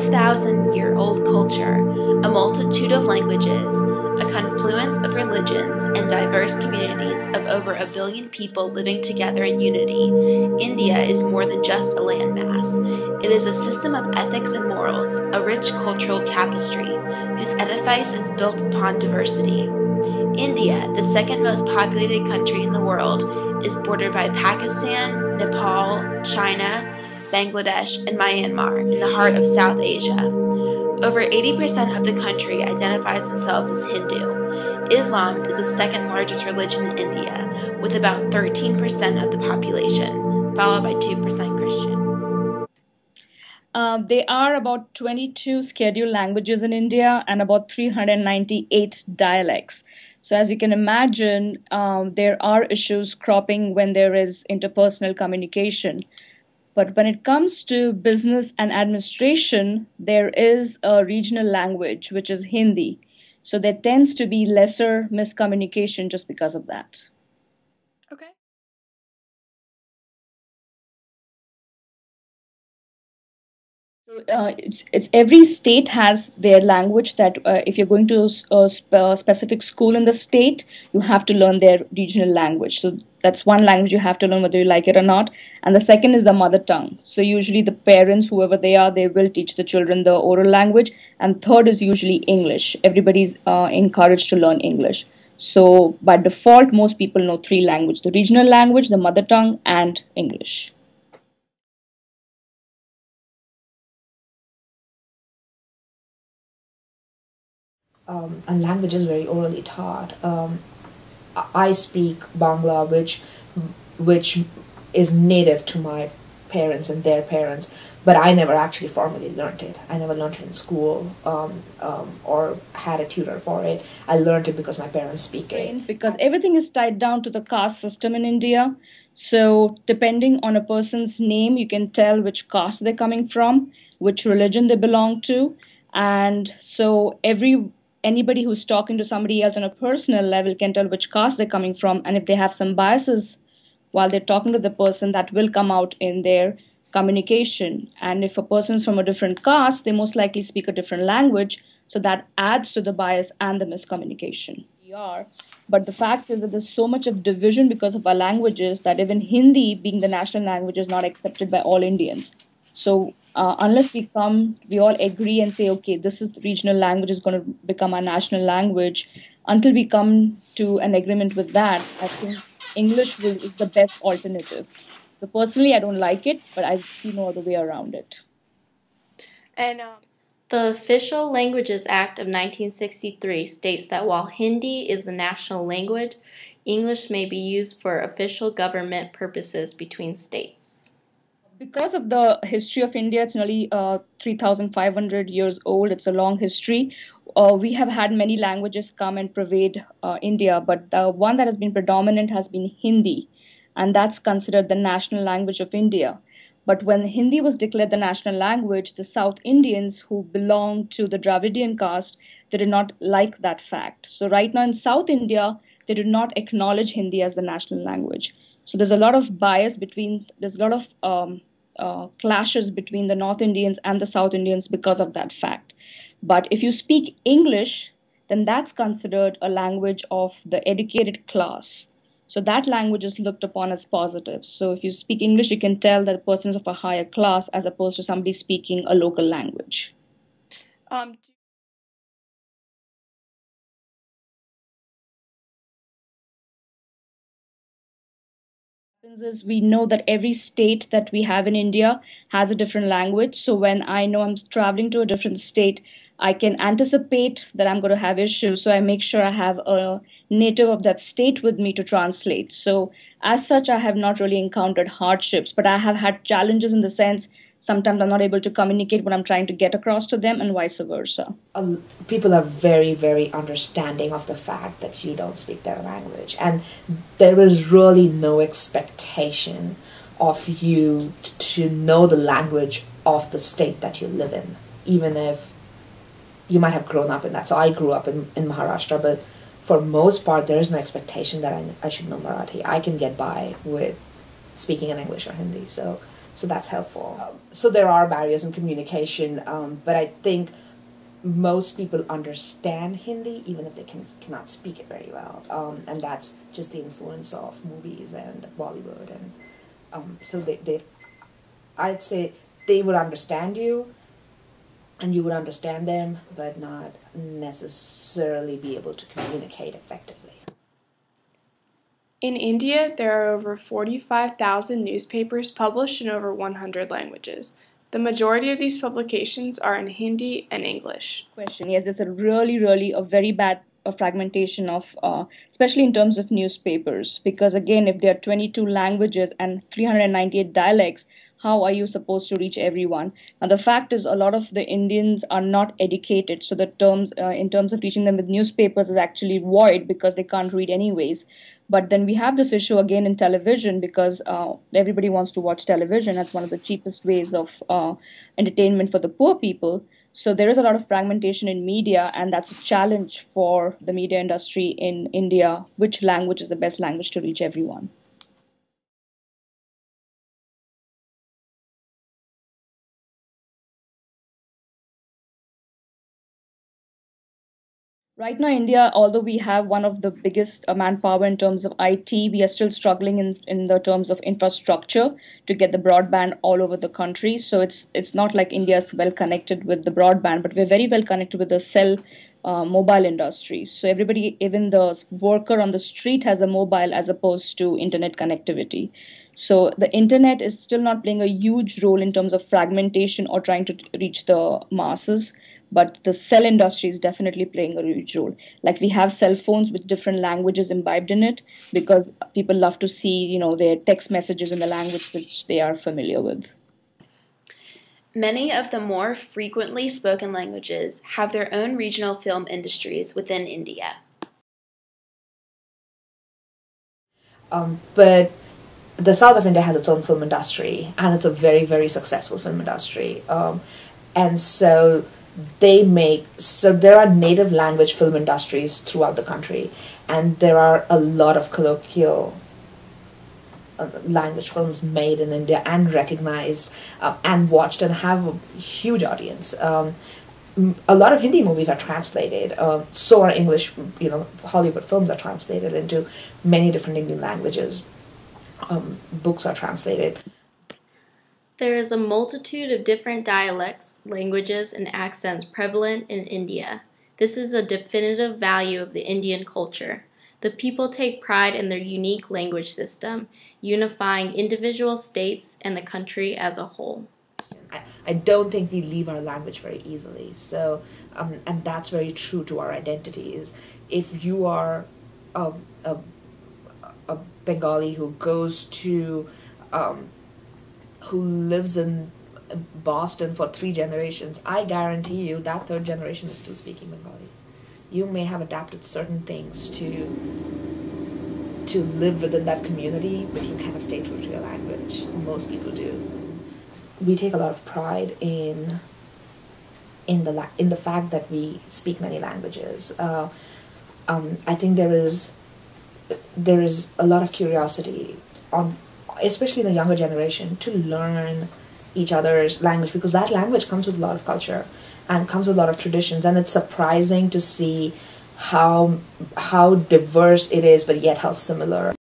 5,000-year-old culture, a multitude of languages, a confluence of religions, and diverse communities of over 1 billion people living together in unity, India is more than just a landmass. It is a system of ethics and morals, a rich cultural tapestry, whose edifice is built upon diversity. India, the second most populated country in the world, is bordered by Pakistan, Nepal, China, Bangladesh, and Myanmar in the heart of South Asia. Over 80% of the country identifies themselves as Hindu. Islam is the second largest religion in India, with about 13% of the population, followed by 2% Christian. There are about 22 scheduled languages in India and about 398 dialects. So as you can imagine, there are issues cropping when there is interpersonal communication. But when it comes to business and administration, there is a regional language, which is Hindi. So there tends to be lesser miscommunication just because of that. Okay. It's every state has their language that if you're going to a specific school in the state, you have to learn their regional language. So that's one language you have to learn whether you like it or not. And the second is the mother tongue. So usually the parents, whoever they are, they will teach the children the oral language. And third is usually English. Everybody's encouraged to learn English. So by default, most people know 3 languages: the regional language, the mother tongue, and English. And language is very orally taught. I speak Bangla, which is native to my parents and their parents, but I never actually formally learned it. I never learned it in school or had a tutor for it. I learned it because my parents speak it. Because everything is tied down to the caste system in India. So depending on a person's name, you can tell which caste they're coming from, which religion they belong to. And so anybody who's talking to somebody else on a personal level can tell which caste they're coming from. And if they have some biases while they're talking to the person, that will come out in their communication. And if a person's from a different caste, they most likely speak a different language. So that adds to the bias and the miscommunication. But the fact is that there's so much of division because of our languages that even Hindi, being the national language, is not accepted by all Indians. So unless we all agree and say, okay, this is the regional language is going to become our national language, until we come to an agreement with that, I think English is the best alternative. So personally, I don't like it, but I see no other way around it. And the Official Languages Act of 1963 states that while Hindi is the national language, English may be used for official government purposes between states. Because of the history of India, it's nearly 3,500 years old. It's a long history. We have had many languages come and pervade India, but the one that has been predominant has been Hindi, and that's considered the national language of India. But when Hindi was declared the national language, the South Indians who belong to the Dravidian caste, they did not like that fact. So right now in South India, they do not acknowledge Hindi as the national language. So there's a lot of there's a lot of clashes between the North Indians and the South Indians because of that fact. But if you speak English, then that's considered a language of the educated class. So that language is looked upon as positive. So if you speak English, you can tell that the person is of a higher class as opposed to somebody speaking a local language. Is we know that every state that we have in India has a different language. So when I know I'm traveling to a different state, I can anticipate that I'm going to have issues. So I make sure I have a native of that state with me to translate. So as such, I have not really encountered hardships, but I have had challenges in the sense sometimes I'm not able to communicate what I'm trying to get across to them and vice versa. People are very, very understanding of the fact that you don't speak their language. And there is really no expectation of you to know the language of the state that you live in, even if you might have grown up in that. So I grew up in Maharashtra, but for most part, there is no expectation that I should know Marathi. I can get by with speaking in English or Hindi. So So that's helpful. So there are barriers in communication, but I think most people understand Hindi even if they cannot speak it very well, and that's just the influence of movies and Bollywood, and so I'd say they would understand you and you would understand them, but not necessarily be able to communicate effectively. In India, there are over 45,000 newspapers published in over 100 languages. The majority of these publications are in Hindi and English. Question. Yes, there's a very bad fragmentation of, especially in terms of newspapers, because again, if there are 22 languages and 398 dialects, how are you supposed to reach everyone? And the fact is, a lot of the Indians are not educated, so the terms, in terms of reaching them with newspapers, is actually void because they can't read anyways. But then we have this issue again in television because everybody wants to watch television. That's one of the cheapest ways of entertainment for the poor people. So there is a lot of fragmentation in media, and that's a challenge for the media industry in India. Which language is the best language to reach everyone? Right now, India, although we have one of the biggest manpower in terms of IT, we are still struggling in the terms of infrastructure to get the broadband all over the country. So it's not like India is well connected with the broadband, but we're very well connected with the cell mobile industry. So everybody, even the worker on the street, has a mobile as opposed to internet connectivity. So the internet is still not playing a huge role in terms of fragmentation or trying to reach the masses. But the cell industry is definitely playing a huge role. Like we have cell phones with different languages imbibed in it because people love to see, their text messages in the language which they are familiar with. Many of the more frequently spoken languages have their own regional film industries within India. But the south of India has its own film industry, and it's a very, very successful film industry. And so there are native language film industries throughout the country, and there are a lot of colloquial language films made in India and recognized and watched and have a huge audience. A lot of Hindi movies are translated, so are English, Hollywood films are translated into many different Indian languages. Books are translated. There is a multitude of different dialects, languages, and accents prevalent in India. This is a definitive value of the Indian culture. The people take pride in their unique language system, unifying individual states and the country as a whole. I don't think we leave our language very easily. So, and that's very true to our identities. If you are a Bengali who goes to who lives in Boston for 3 generations, I guarantee you that 3rd generation is still speaking Bengali. You may have adapted certain things to live within that community, but you kind of stay true to your language. Most people do. We take a lot of pride in the fact that we speak many languages. I think there is a lot of curiosity especially in the younger generation, to learn each other's language, because that language comes with a lot of culture and comes with a lot of traditions, and it's surprising to see how diverse it is, but yet how similar.